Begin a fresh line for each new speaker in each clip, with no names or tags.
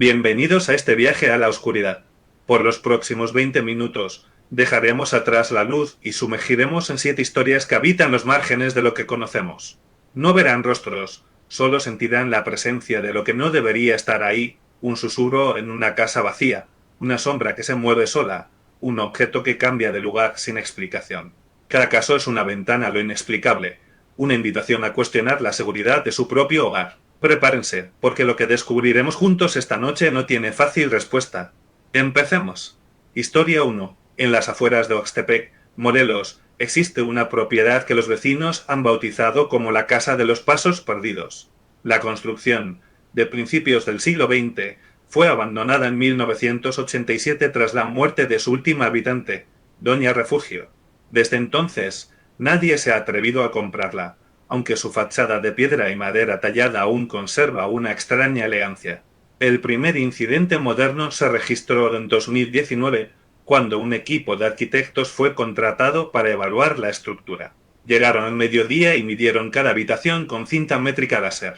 Bienvenidos a este viaje a la oscuridad. Por los próximos 20 minutos, dejaremos atrás la luz y sumergiremos en 7 historias que habitan los márgenes de lo que conocemos. No verán rostros, solo sentirán la presencia de lo que no debería estar ahí, un susurro en una casa vacía, una sombra que se mueve sola, un objeto que cambia de lugar sin explicación. Cada caso es una ventana a lo inexplicable, una invitación a cuestionar la seguridad de su propio hogar. Prepárense, porque lo que descubriremos juntos esta noche no tiene fácil respuesta. Empecemos. Historia 1. En las afueras de Oxtepec, Morelos, existe una propiedad que los vecinos han bautizado como la Casa de los Pasos Perdidos. La construcción, de principios del siglo XX, fue abandonada en 1987 tras la muerte de su última habitante, Doña Refugio. Desde entonces, nadie se ha atrevido a comprarla, aunque su fachada de piedra y madera tallada aún conserva una extraña elegancia. El primer incidente moderno se registró en 2019, cuando un equipo de arquitectos fue contratado para evaluar la estructura. Llegaron al mediodía y midieron cada habitación con cinta métrica láser.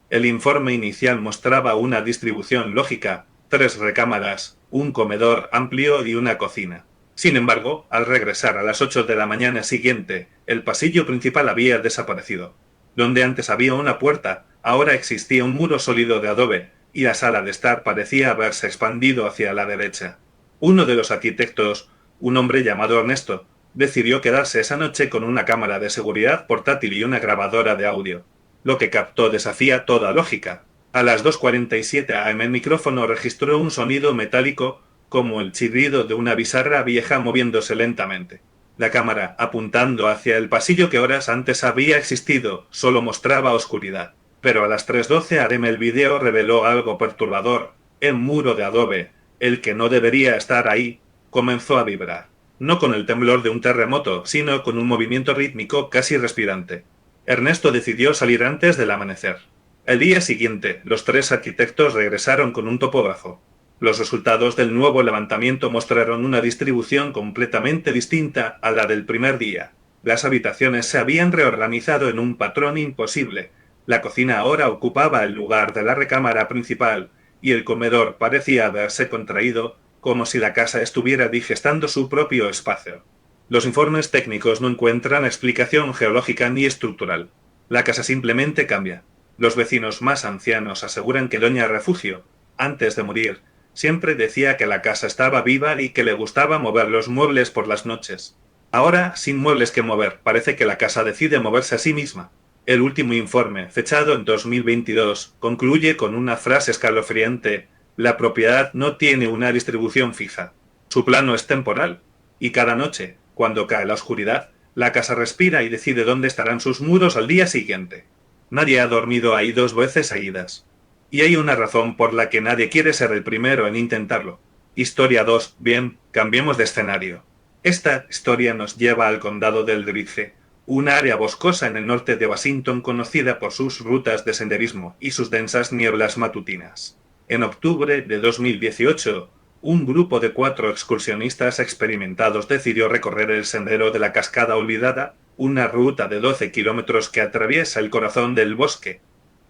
El informe inicial mostraba una distribución lógica, 3 recámaras, un comedor amplio y una cocina. Sin embargo, al regresar a las 8 de la mañana siguiente, el pasillo principal había desaparecido. Donde antes había una puerta, ahora existía un muro sólido de adobe, y la sala de estar parecía haberse expandido hacia la derecha. Uno de los arquitectos, un hombre llamado Ernesto, decidió quedarse esa noche con una cámara de seguridad portátil y una grabadora de audio. Lo que captó desafía toda lógica. A las 2:47 am el micrófono registró un sonido metálico, como el chirrido de una bizarra vieja moviéndose lentamente. La cámara, apuntando hacia el pasillo que horas antes había existido, solo mostraba oscuridad. Pero a las 3:12 am el video reveló algo perturbador. El muro de adobe, el que no debería estar ahí, comenzó a vibrar. No con el temblor de un terremoto, sino con un movimiento rítmico casi respirante. Ernesto decidió salir antes del amanecer. El día siguiente, los 3 arquitectos regresaron con un topógrafo. Los resultados del nuevo levantamiento mostraron una distribución completamente distinta a la del primer día. Las habitaciones se habían reorganizado en un patrón imposible. La cocina ahora ocupaba el lugar de la recámara principal, y el comedor parecía haberse contraído, como si la casa estuviera digestando su propio espacio. Los informes técnicos no encuentran explicación geológica ni estructural. La casa simplemente cambia. Los vecinos más ancianos aseguran que Doña Refugio, antes de morir, siempre decía que la casa estaba viva y que le gustaba mover los muebles por las noches. Ahora, sin muebles que mover, parece que la casa decide moverse a sí misma. El último informe, fechado en 2022, concluye con una frase escalofriante: la propiedad no tiene una distribución fija. Su plano es temporal. Y cada noche, cuando cae la oscuridad, la casa respira y decide dónde estarán sus muros al día siguiente. Nadie ha dormido ahí 2 veces seguidas. Y hay una razón por la que nadie quiere ser el primero en intentarlo. Historia 2. Bien, cambiemos de escenario. Esta historia nos lleva al condado del Driftse, una área boscosa en el norte de Washington conocida por sus rutas de senderismo y sus densas nieblas matutinas. En octubre de 2018, un grupo de 4 excursionistas experimentados decidió recorrer el sendero de la Cascada Olvidada, una ruta de 12 kilómetros que atraviesa el corazón del bosque.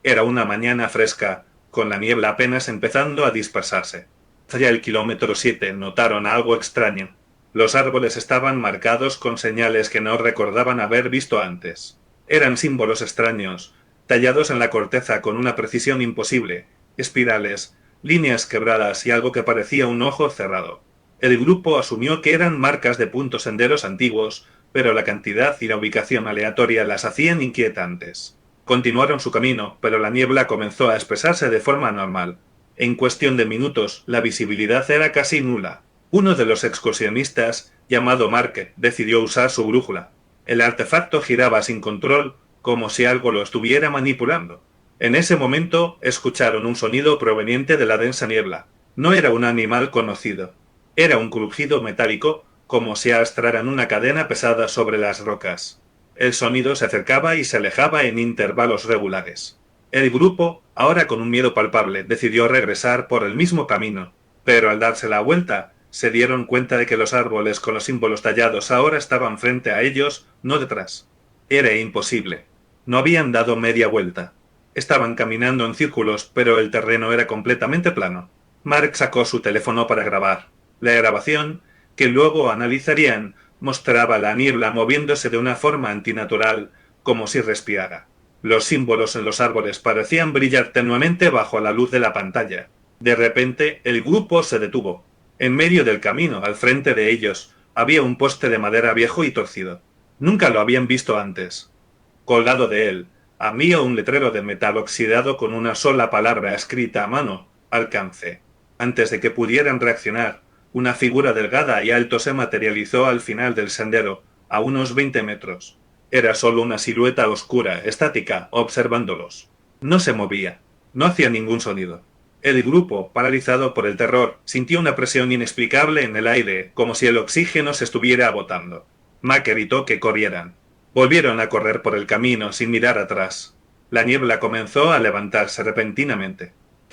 Era una mañana fresca, con la niebla apenas empezando a dispersarse. Hacia el kilómetro 7 notaron algo extraño. Los árboles estaban marcados con señales que no recordaban haber visto antes. Eran símbolos extraños, tallados en la corteza con una precisión imposible, espirales, líneas quebradas y algo que parecía un ojo cerrado. El grupo asumió que eran marcas de puntos senderos antiguos, pero la cantidad y la ubicación aleatoria las hacían inquietantes. Continuaron su camino, pero la niebla comenzó a expresarse de forma normal. En cuestión de minutos, la visibilidad era casi nula. Uno de los excursionistas, llamado Mark, decidió usar su brújula. El artefacto giraba sin control, como si algo lo estuviera manipulando. En ese momento, escucharon un sonido proveniente de la densa niebla. No era un animal conocido. Era un crujido metálico, como si arrastraran una cadena pesada sobre las rocas. El sonido se acercaba y se alejaba en intervalos regulares. El grupo, ahora con un miedo palpable, decidió regresar por el mismo camino, pero al darse la vuelta, se dieron cuenta de que los árboles con los símbolos tallados ahora estaban frente a ellos, no detrás. Era imposible. No habían dado media vuelta. Estaban caminando en círculos, pero el terreno era completamente plano. Mark sacó su teléfono para grabar. La grabación, que luego analizarían, mostraba la niebla moviéndose de una forma antinatural, como si respirara. Los símbolos en los árboles parecían brillar tenuemente bajo la luz de la pantalla. De repente, el grupo se detuvo. En medio del camino, al frente de ellos, había un poste de madera viejo y torcido. Nunca lo habían visto antes. Colgado de él, había un letrero de metal oxidado con una sola palabra escrita a mano: alcance. Antes de que pudieran reaccionar, una figura delgada y alto se materializó al final del sendero, a unos 20 metros. Era solo una silueta oscura, estática, observándolos. No se movía. No hacía ningún sonido. El grupo, paralizado por el terror, sintió una presión inexplicable en el aire, como si el oxígeno se estuviera agotando. Mac evitó que corrieran. Volvieron a correr por el camino sin mirar atrás. La niebla comenzó a levantarse repentinamente. 1,5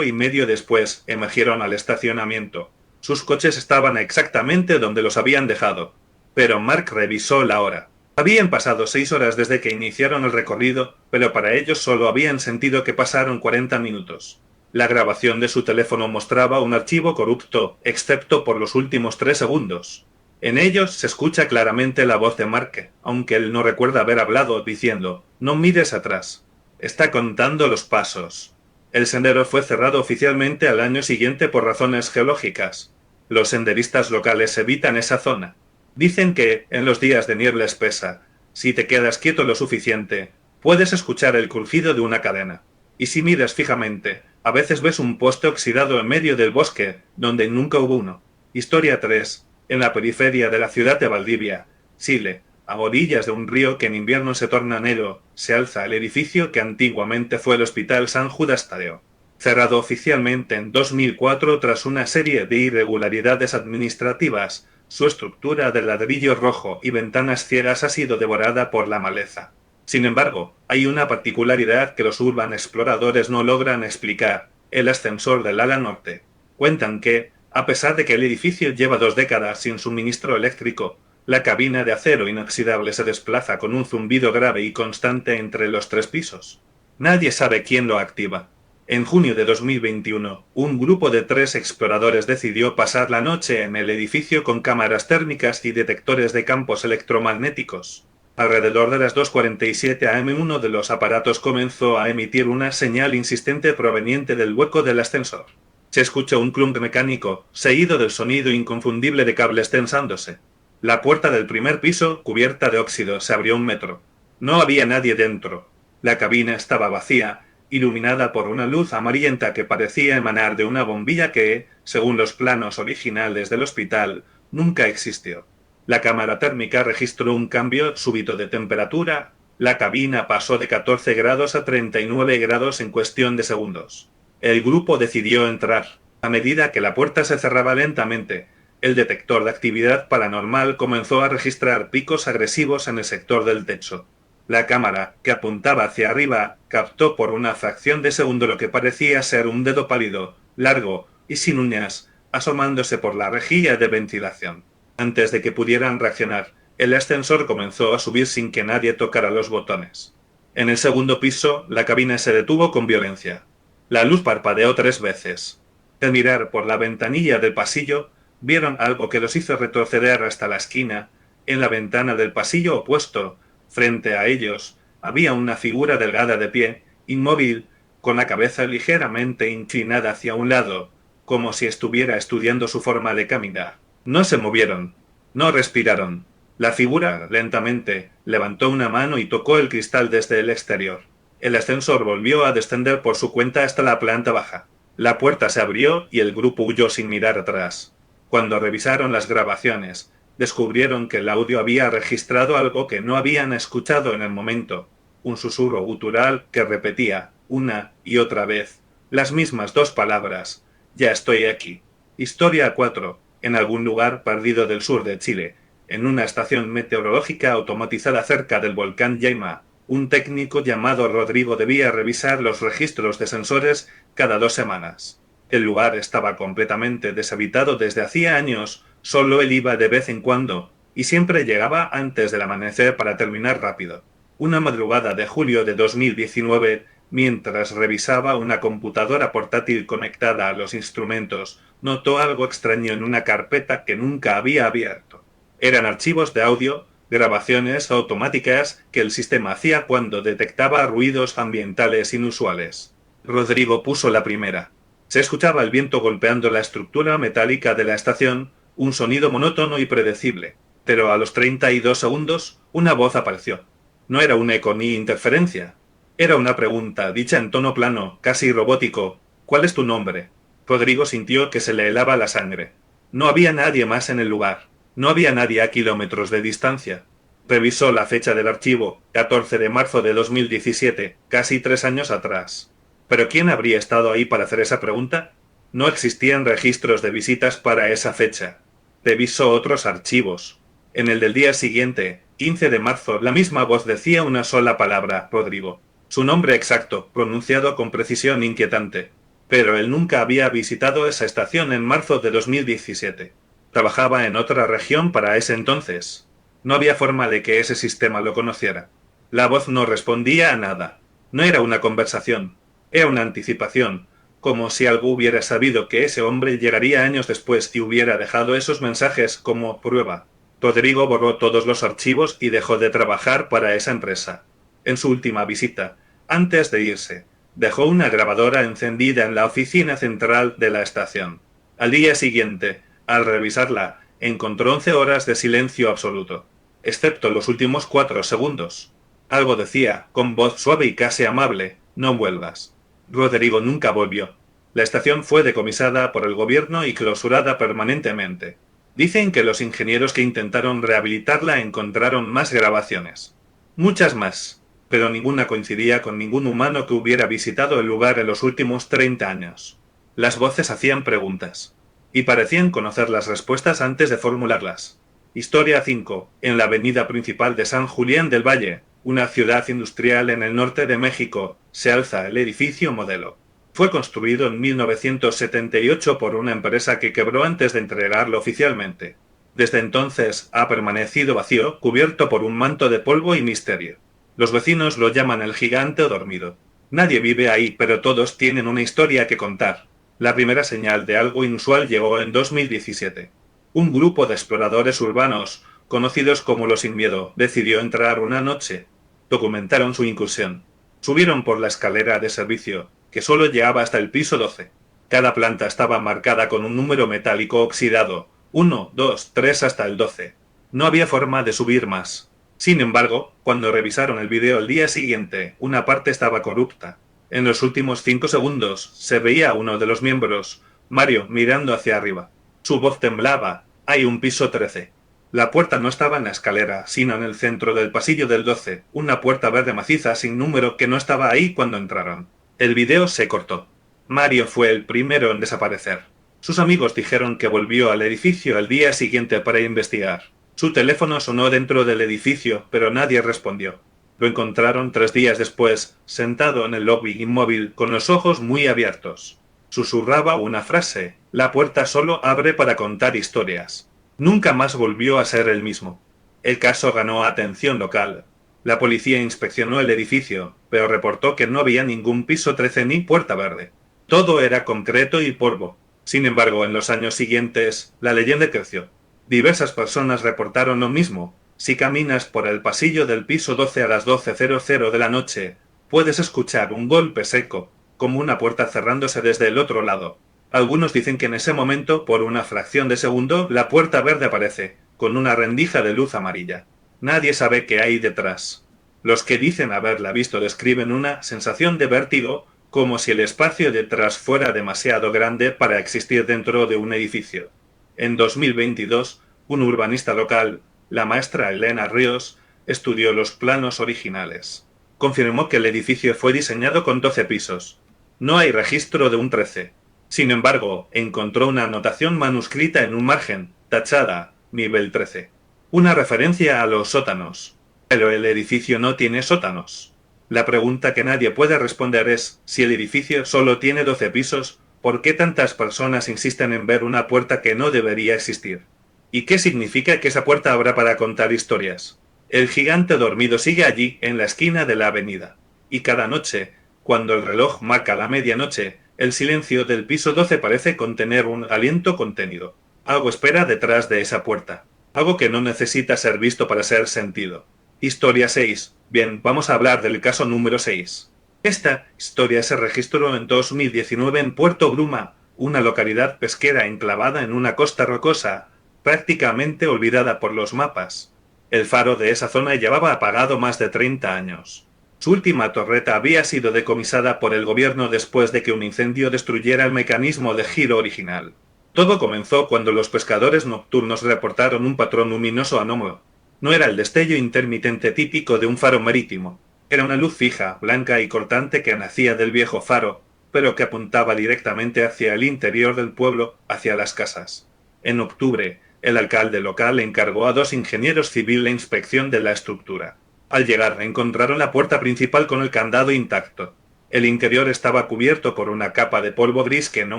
kilómetros después emergieron al estacionamiento. Sus coches estaban exactamente donde los habían dejado. Pero Mark revisó la hora. Habían pasado 6 horas desde que iniciaron el recorrido, pero para ellos solo habían sentido que pasaron 40 minutos. La grabación de su teléfono mostraba un archivo corrupto, excepto por los últimos 3 segundos. En ellos se escucha claramente la voz de Mark, aunque él no recuerda haber hablado, diciendo: «No mires atrás». Está contando los pasos. El sendero fue cerrado oficialmente al año siguiente por razones geológicas. Los senderistas locales evitan esa zona. Dicen que, en los días de niebla espesa, si te quedas quieto lo suficiente, puedes escuchar el crujido de una cadena. Y si miras fijamente, a veces ves un poste oxidado en medio del bosque, donde nunca hubo uno. Historia 3. En la periferia de la ciudad de Valdivia, Chile, a orillas de un río que en invierno se torna negro, se alza el edificio que antiguamente fue el Hospital San Judas Tadeo. Cerrado oficialmente en 2004 tras una serie de irregularidades administrativas, su estructura de ladrillo rojo y ventanas ciegas ha sido devorada por la maleza. Sin embargo, hay una particularidad que los urban exploradores no logran explicar: el ascensor del ala norte. Cuentan que, a pesar de que el edificio lleva 2 décadas sin suministro eléctrico, la cabina de acero inoxidable se desplaza con un zumbido grave y constante entre los 3 pisos. Nadie sabe quién lo activa. En junio de 2021, un grupo de 3 exploradores decidió pasar la noche en el edificio con cámaras térmicas y detectores de campos electromagnéticos. Alrededor de las 2:47 am uno de los aparatos comenzó a emitir una señal insistente proveniente del hueco del ascensor. Se escuchó un clunk mecánico, seguido del sonido inconfundible de cables tensándose. La puerta del primer piso, cubierta de óxido, se abrió 1 metro. No había nadie dentro. La cabina estaba vacía, iluminada por una luz amarillenta que parecía emanar de una bombilla que, según los planos originales del hospital, nunca existió. La cámara térmica registró un cambio súbito de temperatura. La cabina pasó de 14 grados a 39 grados en cuestión de segundos. El grupo decidió entrar. A medida que la puerta se cerraba lentamente, el detector de actividad paranormal comenzó a registrar picos agresivos en el sector del techo. La cámara, que apuntaba hacia arriba, captó por una fracción de segundo lo que parecía ser un dedo pálido, largo y sin uñas, asomándose por la rejilla de ventilación. Antes de que pudieran reaccionar, el ascensor comenzó a subir sin que nadie tocara los botones. En el segundo piso, la cabina se detuvo con violencia. La luz parpadeó 3 veces. Al mirar por la ventanilla del pasillo, vieron algo que los hizo retroceder hasta la esquina. En la ventana del pasillo opuesto, frente a ellos, había una figura delgada de pie, inmóvil, con la cabeza ligeramente inclinada hacia un lado, como si estuviera estudiando su forma de caminar. No se movieron. No respiraron. La figura, lentamente, levantó una mano y tocó el cristal desde el exterior. El ascensor volvió a descender por su cuenta hasta la planta baja. La puerta se abrió y el grupo huyó sin mirar atrás. Cuando revisaron las grabaciones, descubrieron que el audio había registrado algo que no habían escuchado en el momento: un susurro gutural que repetía, una y otra vez, las mismas 2 palabras: «Ya estoy aquí». Historia 4. En algún lugar perdido del sur de Chile, en una estación meteorológica automatizada cerca del volcán Yaima, un técnico llamado Rodrigo debía revisar los registros de sensores cada 2 semanas. El lugar estaba completamente deshabitado desde hacía años. Solo él iba de vez en cuando, y siempre llegaba antes del amanecer para terminar rápido. Una madrugada de julio de 2019, Mientras revisaba una computadora portátil conectada a los instrumentos, notó algo extraño en una carpeta que nunca había abierto. Eran archivos de audio, grabaciones automáticas que el sistema hacía cuando detectaba ruidos ambientales inusuales. Rodrigo puso la primera. Se escuchaba el viento golpeando la estructura metálica de la estación, un sonido monótono y predecible. Pero a los 32 segundos, una voz apareció. No era un eco ni interferencia. Era una pregunta, dicha en tono plano, casi robótico. ¿Cuál es tu nombre? Rodrigo sintió que se le helaba la sangre. No había nadie más en el lugar. No había nadie a kilómetros de distancia. Revisó la fecha del archivo, 14 de marzo de 2017, casi 3 años atrás. ¿Pero quién habría estado ahí para hacer esa pregunta? No existían registros de visitas para esa fecha. Revisó otros archivos. En el del día siguiente, 15 de marzo, la misma voz decía una sola palabra, Rodrigo. Su nombre exacto, pronunciado con precisión inquietante. Pero él nunca había visitado esa estación en marzo de 2017. Trabajaba en otra región para ese entonces. No había forma de que ese sistema lo conociera. La voz no respondía a nada. No era una conversación. Era una anticipación. Como si algo hubiera sabido que ese hombre llegaría años después y hubiera dejado esos mensajes como prueba. Rodrigo borró todos los archivos y dejó de trabajar para esa empresa. En su última visita, antes de irse, dejó una grabadora encendida en la oficina central de la estación. Al día siguiente, al revisarla, encontró 11 horas de silencio absoluto, excepto los últimos 4 segundos. Algo decía, con voz suave y casi amable, no vuelvas. Rodrigo nunca volvió. La estación fue decomisada por el gobierno y clausurada permanentemente. Dicen que los ingenieros que intentaron rehabilitarla encontraron más grabaciones. Muchas más, pero ninguna coincidía con ningún humano que hubiera visitado el lugar en los últimos 30 años. Las voces hacían preguntas, y parecían conocer las respuestas antes de formularlas. Historia 5. En la avenida principal de San Julián del Valle, una ciudad industrial en el norte de México, se alza el edificio Modelo. Fue construido en 1978 por una empresa que quebró antes de entregarlo oficialmente. Desde entonces ha permanecido vacío, cubierto por un manto de polvo y misterio. Los vecinos lo llaman el gigante dormido. Nadie vive ahí, pero todos tienen una historia que contar. La primera señal de algo inusual llegó en 2017. Un grupo de exploradores urbanos, conocidos como los Sin Miedo, decidió entrar una noche. Documentaron su incursión. Subieron por la escalera de servicio, que solo llegaba hasta el piso 12. Cada planta estaba marcada con un número metálico oxidado, 1, 2, 3 hasta el 12. No había forma de subir más. Sin embargo, cuando revisaron el video al día siguiente, una parte estaba corrupta. En los últimos 5 segundos, se veía a uno de los miembros, Mario, mirando hacia arriba. Su voz temblaba. Hay un piso 13. La puerta no estaba en la escalera, sino en el centro del pasillo del 12, una puerta verde maciza sin número que no estaba ahí cuando entraron. El video se cortó. Mario fue el primero en desaparecer. Sus amigos dijeron que volvió al edificio al día siguiente para investigar. Su teléfono sonó dentro del edificio, pero nadie respondió. Lo encontraron 3 días después, sentado en el lobby inmóvil con los ojos muy abiertos. Susurraba una frase: la puerta solo abre para contar historias. Nunca más volvió a ser el mismo. El caso ganó atención local. La policía inspeccionó el edificio, pero reportó que no había ningún piso 13 ni puerta verde. Todo era concreto y polvo. Sin embargo, en los años siguientes, la leyenda creció. Diversas personas reportaron lo mismo. Si caminas por el pasillo del piso 12 a las 12:00 de la noche, puedes escuchar un golpe seco, como una puerta cerrándose desde el otro lado. Algunos dicen que en ese momento, por una fracción de segundo, la puerta verde aparece, con una rendija de luz amarilla. Nadie sabe qué hay detrás. Los que dicen haberla visto describen una sensación de vértigo, como si el espacio detrás fuera demasiado grande para existir dentro de un edificio. En 2022, un urbanista local, la maestra Elena Ríos, estudió los planos originales. Confirmó que el edificio fue diseñado con 12 pisos. No hay registro de un 13. Sin embargo, encontró una anotación manuscrita en un margen, tachada, nivel 13. Una referencia a los sótanos. Pero el edificio no tiene sótanos. La pregunta que nadie puede responder es, si el edificio solo tiene 12 pisos, ¿por qué tantas personas insisten en ver una puerta que no debería existir? ¿Y qué significa que esa puerta abra para contar historias? El gigante dormido sigue allí, en la esquina de la avenida. Y cada noche, Cuando el reloj marca la medianoche, el silencio del piso 12 parece contener un aliento contenido. Algo espera detrás de esa puerta. Algo que no necesita ser visto para ser sentido. Historia 6. Bien, vamos a hablar del caso número 6. Esta historia se registró en 2019 en Puerto Bruma, una localidad pesquera enclavada en una costa rocosa, prácticamente olvidada por los mapas. El faro de esa zona llevaba apagado más de 30 años. Su última torreta había sido decomisada por el gobierno después de que un incendio destruyera el mecanismo de giro original. Todo comenzó cuando los pescadores nocturnos reportaron un patrón luminoso anómalo. No era el destello intermitente típico de un faro marítimo. Era una luz fija, blanca y cortante que nacía del viejo faro, pero que apuntaba directamente hacia el interior del pueblo, hacia las casas. En octubre, el alcalde local encargó a 2 ingenieros civiles la inspección de la estructura. Al llegar, encontraron la puerta principal con el candado intacto. El interior estaba cubierto por una capa de polvo gris que no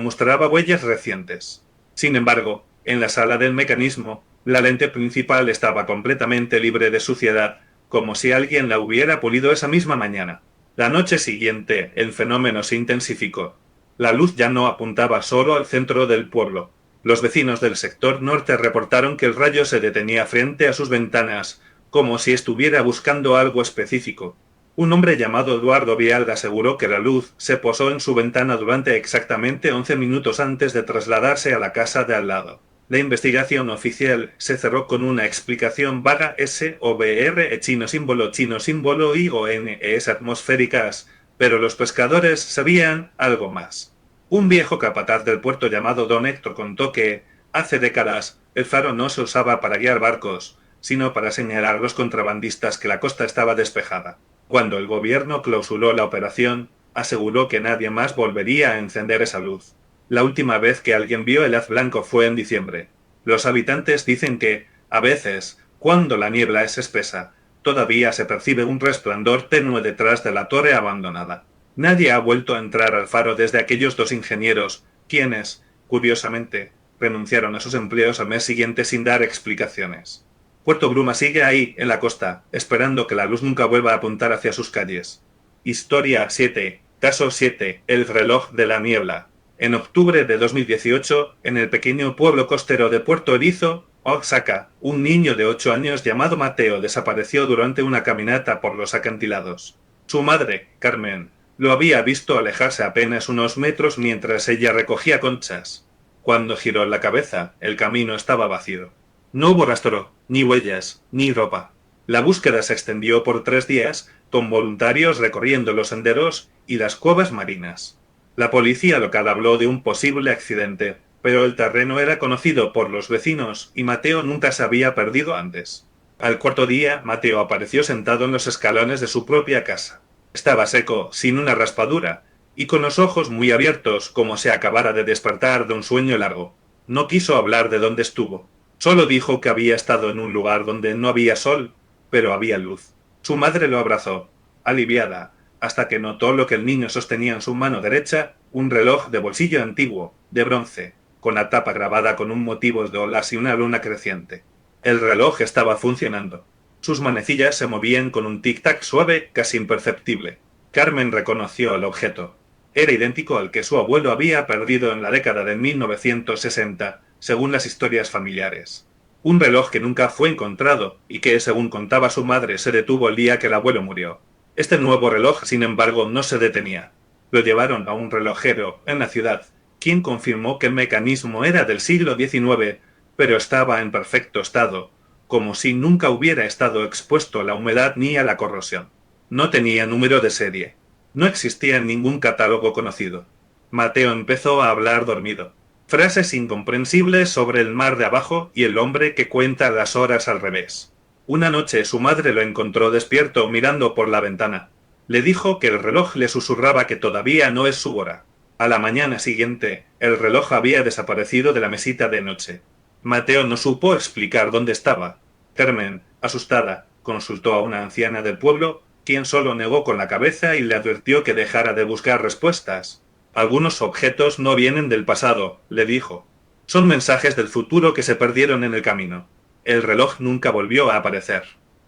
mostraba huellas recientes. Sin embargo, en la sala del mecanismo, la lente principal estaba completamente libre de suciedad, como si alguien la hubiera pulido esa misma mañana. La noche siguiente, el fenómeno se intensificó. La luz ya no apuntaba solo al centro del pueblo. Los vecinos del sector norte reportaron que el rayo se detenía frente a sus ventanas, como si estuviera buscando algo específico. Un hombre llamado Eduardo Vial aseguró que la luz se posó en su ventana durante exactamente 11 minutos antes de trasladarse a la casa de al lado. La investigación oficial se cerró con una explicación vaga SOBR chino símbolo I o N es atmosféricas, pero los pescadores sabían algo más. Un viejo capataz del puerto llamado Don Héctor contó que, hace décadas, el faro no se usaba para guiar barcos, sino para señalar a los contrabandistas que la costa estaba despejada. Cuando el gobierno clausuró la operación, aseguró que nadie más volvería a encender esa luz. La última vez que alguien vio el haz blanco fue en diciembre. Los habitantes dicen que, a veces, cuando la niebla es espesa, todavía se percibe un resplandor tenue detrás de la torre abandonada. Nadie ha vuelto a entrar al faro desde aquellos 2 ingenieros, quienes, curiosamente, renunciaron a sus empleos al mes siguiente sin dar explicaciones. Puerto Bruma sigue ahí, en la costa, esperando que la luz nunca vuelva a apuntar hacia sus calles. Historia 7. Caso 7. El reloj de la niebla. En octubre de 2018, en el pequeño pueblo costero de Puerto Erizo, Oaxaca, un niño de 8 años llamado Mateo desapareció durante una caminata por los acantilados. Su madre, Carmen, lo había visto alejarse apenas unos metros mientras ella recogía conchas. Cuando giró la cabeza, el camino estaba vacío. No hubo rastro, ni huellas, ni ropa. La búsqueda se extendió por 3 días, con voluntarios recorriendo los senderos y las cuevas marinas. La policía local habló de un posible accidente, pero el terreno era conocido por los vecinos y Mateo nunca se había perdido antes. Al 4.º día, Mateo apareció sentado en los escalones de su propia casa. Estaba seco, sin una raspadura, y con los ojos muy abiertos como si acabara de despertar de un sueño largo. No quiso hablar de dónde estuvo. Solo dijo que había estado en un lugar donde no había sol, pero había luz. Su madre lo abrazó, aliviada, hasta que notó lo que el niño sostenía en su mano derecha, un reloj de bolsillo antiguo, de bronce, con la tapa grabada con un motivo de olas y una luna creciente. El reloj estaba funcionando. Sus manecillas se movían con un tic-tac suave, casi imperceptible. Carmen reconoció el objeto. Era idéntico al que su abuelo había perdido en la década de 1960, según las historias familiares. Un reloj que nunca fue encontrado y que, según contaba su madre, se detuvo el día que el abuelo murió. Este nuevo reloj, sin embargo, no se detenía. Lo llevaron a un relojero en la ciudad, quien confirmó que el mecanismo era del siglo XIX, pero estaba en perfecto estado, como si nunca hubiera estado expuesto a la humedad ni a la corrosión. No tenía número de serie. No existía ningún catálogo conocido. Mateo empezó a hablar dormido. Frases incomprensibles sobre el mar de abajo y el hombre que cuenta las horas al revés. Una noche su madre lo encontró despierto mirando por la ventana. Le dijo que el reloj le susurraba que todavía no es su hora. A la mañana siguiente, el reloj había desaparecido de la mesita de noche. Mateo no supo explicar dónde estaba. Carmen, asustada, consultó a una anciana del pueblo, quien solo negó con la cabeza y le advirtió que dejara de buscar respuestas. Algunos objetos no vienen del pasado, le dijo. Son mensajes del futuro que se perdieron en el camino. El reloj nunca volvió a aparecer.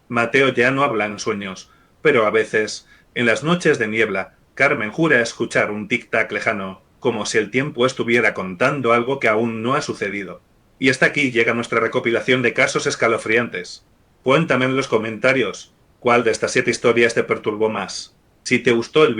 Mateo ya no habla en sueños, pero a veces, en las noches de niebla, Carmen jura escuchar un tic-tac lejano, como si el tiempo estuviera contando algo que aún no ha sucedido. Y hasta aquí llega nuestra recopilación de casos escalofriantes. Cuéntame en los comentarios, ¿cuál de estas 7 historias te perturbó más? Si te gustó el